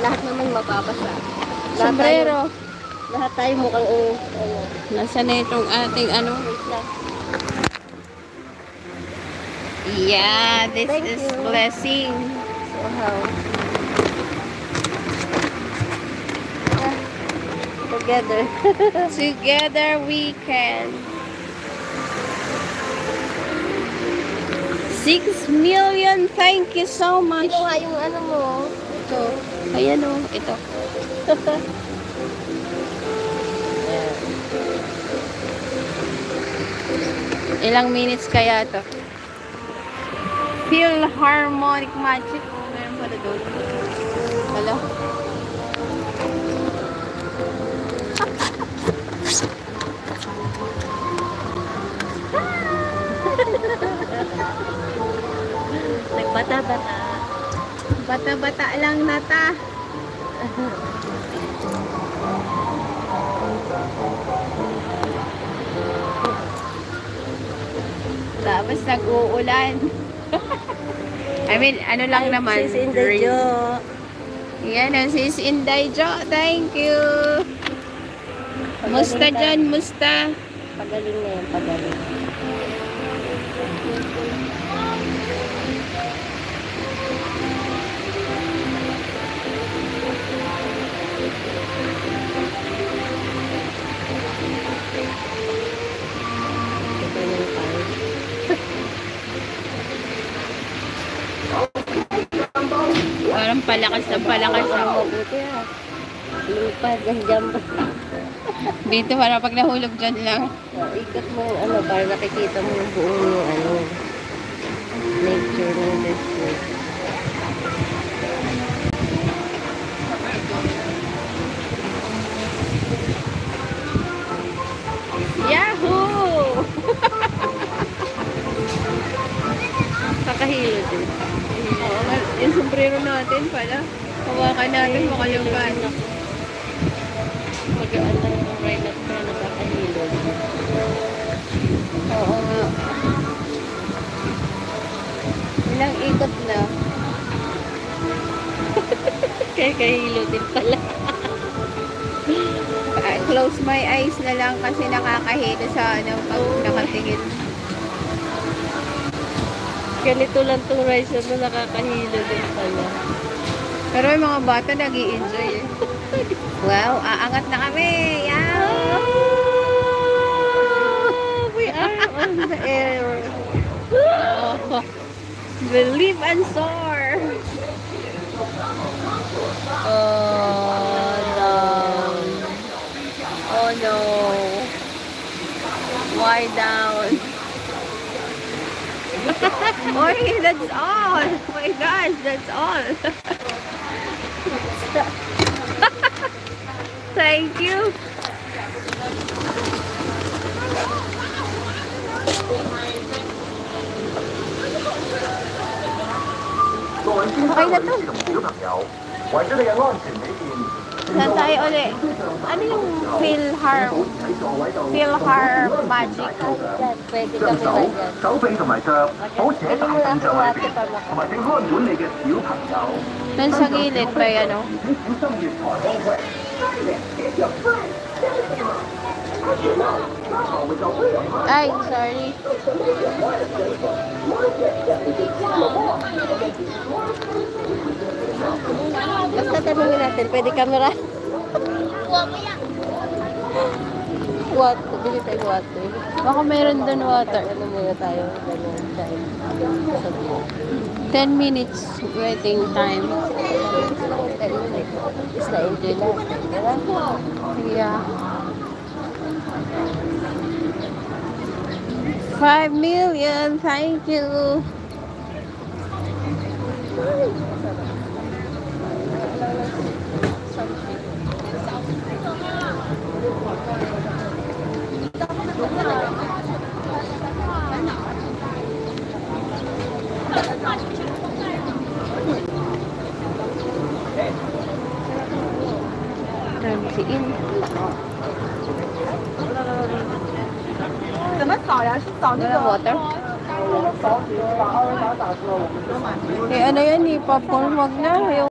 lahat naman mapapasa. Sombrero. Lahat tayo mukhang Nasaan na itong ating ano? Wait lang. Yeah, this Thank is you. blessing. So how? Together. Together we can. 6 million. Thank you so much. Sino nga yung ano mo? Ito. Ayan o, ito. Ilang minutes kaya to? Philharmonic Magic. Oh, meron pala doon. Wala. Nagbata-bata. Bata-bata lang nata. Tapos nag-uulan. I mean, ano lang naman. Sis Inday Jo. Yan ang sis Inday Jo. Thank you. Musta dyan? Musta? Pagaling na yan, pagaling. Parang palakas na palakas ako. Mabuti ah. Lupad ng jump. Dito para pag nahulog dyan lang. Ikot mo ano, para nakikita mo yung buong ano, nature ng district. Yahoo! Kakahilo din. Oo, yung sombrero natin pala. Hawakan natin makalungkan. Magaan lang yung ride at kaya nakakahilo. Oo nga. Ilang ikot na. Kaya kahilo din pala. Close my eyes na lang kasi nakakahilo sa ano pag nakatingin. Ganito lang itong rice na nakakahilo din pala. Pero may mga bata nag-i-enjoy eh. Wow, aangat na kami! Yeah! We are on the air. Oh, believe and soar! Oh no. Oh no! Why down? Oy, that's all! Oh my gosh, that's all! Thank you! Okay na to. Saan tayo uli? Ano yung Philhar Magic? Pwede kami ba dyan? 手臂同埋腳好寫大動作裏邊，同埋正看管你嘅小朋友。 Doon sa gilid pa yan, ano?小心月台安徽，Ay, sorry. Basta tanongin natin, pwede camera? Water, bili tayo water. Baka meron doon water. Ano muna tayo, ganyan, dahil 10 minutes waiting time. 10 minutes. Is na-enjoy natin, diba? Yeah. 5 million, thank you. Transiin. 怎么扫呀？是扫那 Wala 个 water? Eh, ano yan eh, popcorn, wag na.